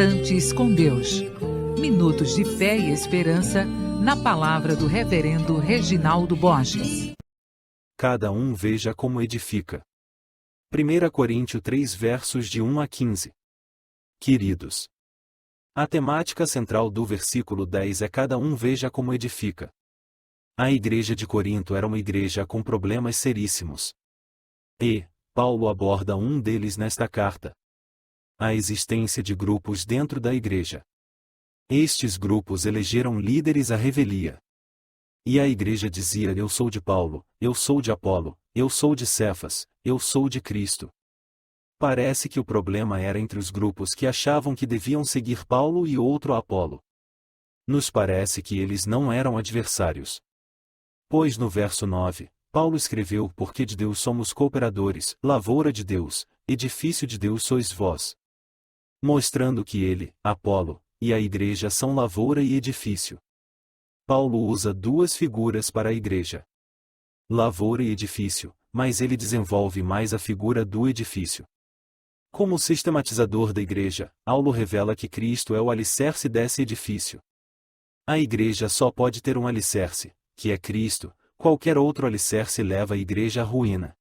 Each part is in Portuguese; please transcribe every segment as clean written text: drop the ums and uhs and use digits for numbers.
Instantes com Deus. Minutos de fé e esperança na palavra do Reverendo Reginaldo Borges. Cada um veja como edifica. 1 Coríntios 3 versos de 1 a 15. Queridos, a temática central do versículo 10 é cada um veja como edifica. A igreja de Corinto era uma igreja com problemas seríssimos. E Paulo aborda um deles nesta carta: a existência de grupos dentro da igreja. Estes grupos elegeram líderes à revelia. E a igreja dizia: eu sou de Paulo, eu sou de Apolo, eu sou de Cefas, eu sou de Cristo. Parece que o problema era entre os grupos que achavam que deviam seguir Paulo e outro Apolo. Nos parece que eles não eram adversários. Pois no verso 9, Paulo escreveu: porque de Deus somos cooperadores, lavoura de Deus, edifício de Deus sois vós. Mostrando que ele, Apolo, e a igreja são lavoura e edifício. Paulo usa duas figuras para a igreja: lavoura e edifício, mas ele desenvolve mais a figura do edifício. Como sistematizador da igreja, Paulo revela que Cristo é o alicerce desse edifício. A igreja só pode ter um alicerce, que é Cristo. Qualquer outro alicerce leva a igreja à ruína.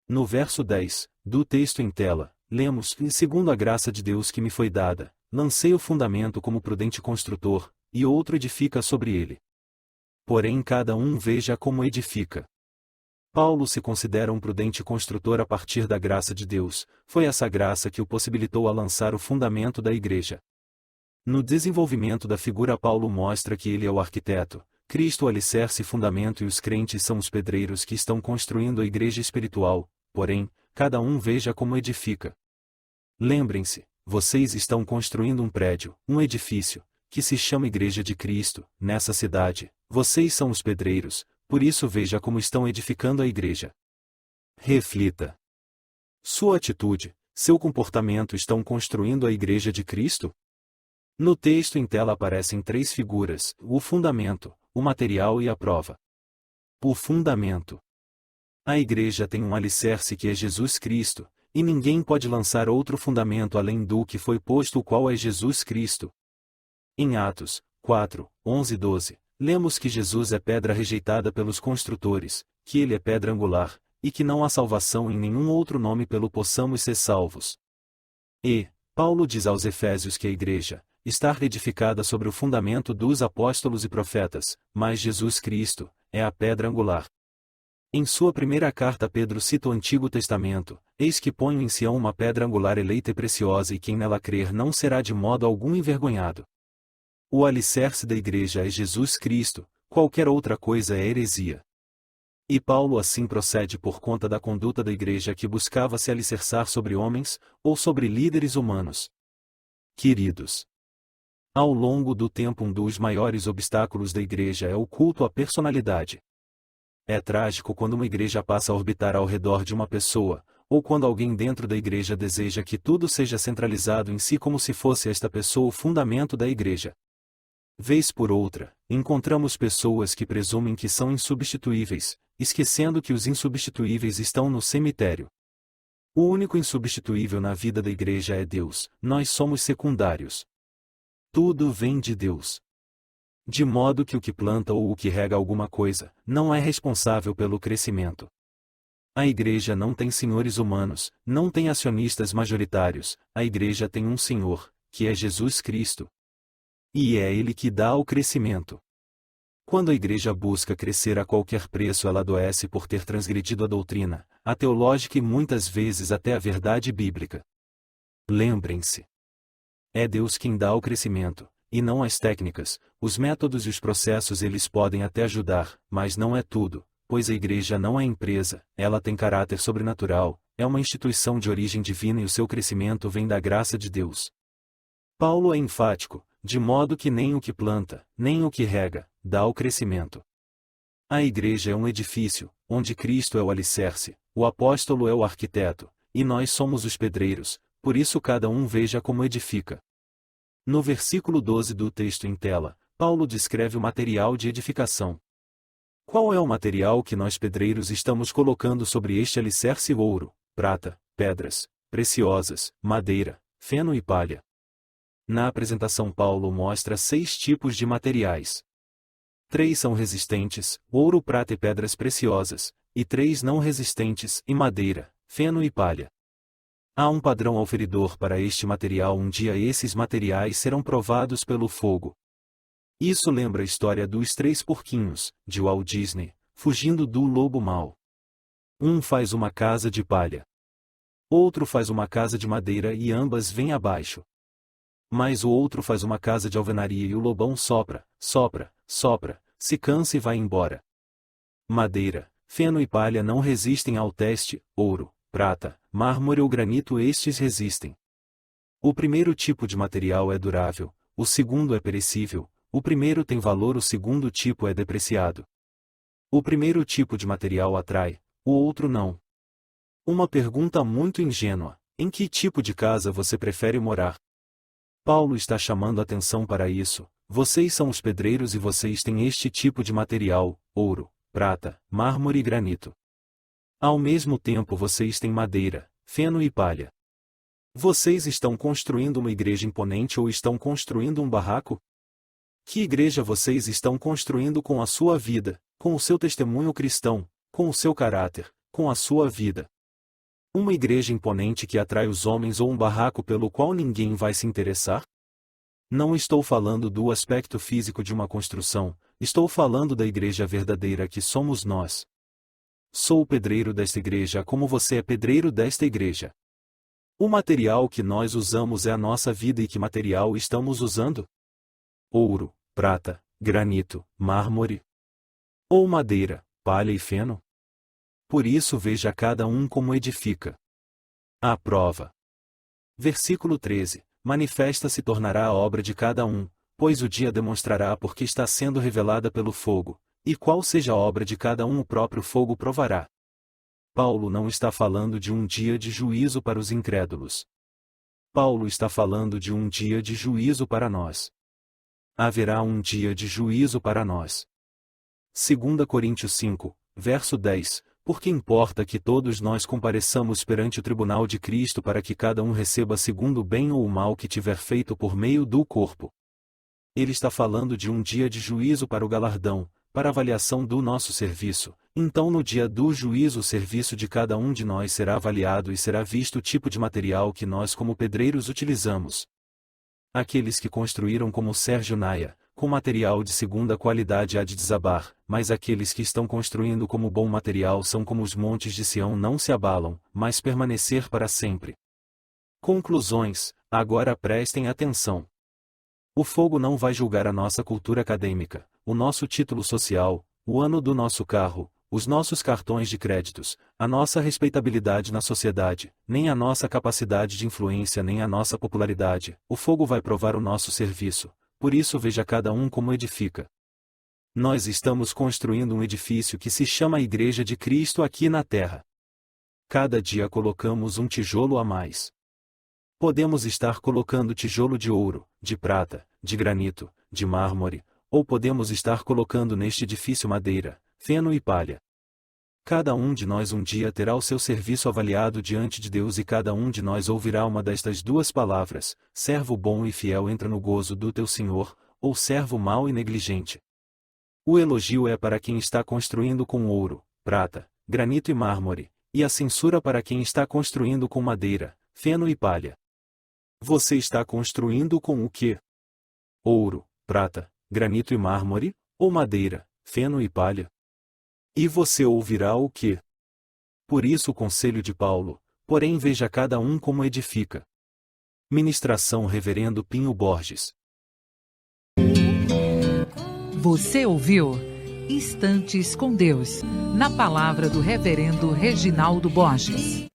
No verso 10, do texto em tela, lemos: e segundo a graça de Deus que me foi dada, lancei o fundamento como prudente construtor, e outro edifica sobre ele. Porém cada um veja como edifica. Paulo se considera um prudente construtor a partir da graça de Deus. Foi essa graça que o possibilitou a lançar o fundamento da igreja. No desenvolvimento da figura, Paulo mostra que ele é o arquiteto, Cristo o alicerce e fundamento, e os crentes são os pedreiros que estão construindo a igreja espiritual. Porém, cada um veja como edifica. Lembrem-se, vocês estão construindo um prédio, um edifício, que se chama Igreja de Cristo, nessa cidade. Vocês são os pedreiros, por isso veja como estão edificando a igreja. Reflita. Sua atitude, seu comportamento estão construindo a Igreja de Cristo? No texto em tela aparecem três figuras: o fundamento, o material e a prova. O fundamento. A igreja tem um alicerce que é Jesus Cristo, e ninguém pode lançar outro fundamento além do que foi posto, o qual é Jesus Cristo. Em Atos 4, 11 e 12, lemos que Jesus é pedra rejeitada pelos construtores, que ele é pedra angular, e que não há salvação em nenhum outro nome pelo possamos ser salvos. E Paulo diz aos Efésios que a igreja está edificada sobre o fundamento dos apóstolos e profetas, mas Jesus Cristo é a pedra angular. Em sua primeira carta Pedro cita o Antigo Testamento: eis que ponho em Sião uma pedra angular eleita e preciosa, e quem nela crer não será de modo algum envergonhado. O alicerce da igreja é Jesus Cristo, qualquer outra coisa é heresia. E Paulo assim procede por conta da conduta da igreja que buscava se alicerçar sobre homens, ou sobre líderes humanos. Queridos, ao longo do tempo um dos maiores obstáculos da igreja é o culto à personalidade. É trágico quando uma igreja passa a orbitar ao redor de uma pessoa, ou quando alguém dentro da igreja deseja que tudo seja centralizado em si como se fosse esta pessoa o fundamento da igreja. Vez por outra, encontramos pessoas que presumem que são insubstituíveis, esquecendo que os insubstituíveis estão no cemitério. O único insubstituível na vida da igreja é Deus, nós somos secundários. Tudo vem de Deus. De modo que o que planta ou o que rega alguma coisa, não é responsável pelo crescimento. A igreja não tem senhores humanos, não tem acionistas majoritários, a igreja tem um Senhor, que é Jesus Cristo. E é Ele que dá o crescimento. Quando a igreja busca crescer a qualquer preço, ela adoece por ter transgredido a doutrina, a teológica e muitas vezes até a verdade bíblica. Lembrem-se. É Deus quem dá o crescimento, e não as técnicas. Os métodos e os processos eles podem até ajudar, mas não é tudo, pois a igreja não é empresa, ela tem caráter sobrenatural, é uma instituição de origem divina e o seu crescimento vem da graça de Deus. Paulo é enfático, de modo que nem o que planta, nem o que rega, dá o crescimento. A igreja é um edifício, onde Cristo é o alicerce, o apóstolo é o arquiteto, e nós somos os pedreiros, por isso cada um veja como edifica. No versículo 12 do texto em tela, Paulo descreve o material de edificação. Qual é o material que nós pedreiros estamos colocando sobre este alicerce? Ouro, prata, pedras preciosas, madeira, feno e palha. Na apresentação, Paulo mostra 6 tipos de materiais. 3 são resistentes, ouro, prata e pedras preciosas, e 3 não resistentes, e madeira, feno e palha. Há um padrão auferidor para este material. Um dia esses materiais serão provados pelo fogo. Isso lembra a história dos 3 porquinhos, de Walt Disney, fugindo do lobo mau. Um faz uma casa de palha. Outro faz uma casa de madeira e ambas vêm abaixo. Mas o outro faz uma casa de alvenaria e o lobão sopra, sopra, sopra, se cansa e vai embora. Madeira, feno e palha não resistem ao teste. Ouro, prata, mármore ou granito, estes resistem. O primeiro tipo de material é durável, o segundo é perecível, o primeiro tem valor, o segundo tipo é depreciado. O primeiro tipo de material atrai, o outro não. Uma pergunta muito ingênua: em que tipo de casa você prefere morar? Paulo está chamando atenção para isso. Vocês são os pedreiros e vocês têm este tipo de material: ouro, prata, mármore e granito. Ao mesmo tempo vocês têm madeira, feno e palha. Vocês estão construindo uma igreja imponente ou estão construindo um barraco? Que igreja vocês estão construindo com a sua vida, com o seu testemunho cristão, com o seu caráter, com a sua vida? Uma igreja imponente que atrai os homens ou um barraco pelo qual ninguém vai se interessar? Não estou falando do aspecto físico de uma construção, estou falando da igreja verdadeira que somos nós. Sou o pedreiro desta igreja como você é pedreiro desta igreja. O material que nós usamos é a nossa vida. E que material estamos usando? Ouro, prata, granito, mármore? Ou madeira, palha e feno? Por isso veja cada um como edifica. A prova. Versículo 13. Manifesta se tornará a obra de cada um, pois o dia demonstrará porque está sendo revelada pelo fogo, e qual seja a obra de cada um o próprio fogo provará. Paulo não está falando de um dia de juízo para os incrédulos. Paulo está falando de um dia de juízo para nós. Haverá um dia de juízo para nós. 2 Coríntios 5, verso 10. Porque importa que todos nós compareçamos perante o tribunal de Cristo para que cada um receba segundo o bem ou o mal que tiver feito por meio do corpo. Ele está falando de um dia de juízo para o galardão, para a avaliação do nosso serviço. Então no dia do juízo o serviço de cada um de nós será avaliado e será visto o tipo de material que nós como pedreiros utilizamos. Aqueles que construíram como Sérgio Naia, com material de segunda qualidade há de desabar, mas aqueles que estão construindo como bom material são como os montes de Sião, não se abalam, mas permanecer para sempre. Conclusões. Agora prestem atenção. O fogo não vai julgar a nossa cultura acadêmica, o nosso título social, o ano do nosso carro, os nossos cartões de créditos, a nossa respeitabilidade na sociedade, nem a nossa capacidade de influência nem a nossa popularidade. O fogo vai provar o nosso serviço. Por isso veja cada um como edifica. Nós estamos construindo um edifício que se chama Igreja de Cristo aqui na Terra. Cada dia colocamos um tijolo a mais. Podemos estar colocando tijolo de ouro, de prata, de granito, de mármore, ou podemos estar colocando neste edifício madeira, feno e palha. Cada um de nós um dia terá o seu serviço avaliado diante de Deus e cada um de nós ouvirá uma destas duas palavras: servo bom e fiel entra no gozo do teu Senhor, ou servo mau e negligente. O elogio é para quem está construindo com ouro, prata, granito e mármore, e a censura para quem está construindo com madeira, feno e palha. Você está construindo com o quê? Ouro, prata, granito e mármore, ou madeira, feno e palha? E você ouvirá o quê? Por isso o conselho de Paulo: porém veja cada um como edifica. Ministração Reverendo Pinho Borges. Você ouviu Instantes com Deus, na palavra do Reverendo Reginaldo Borges.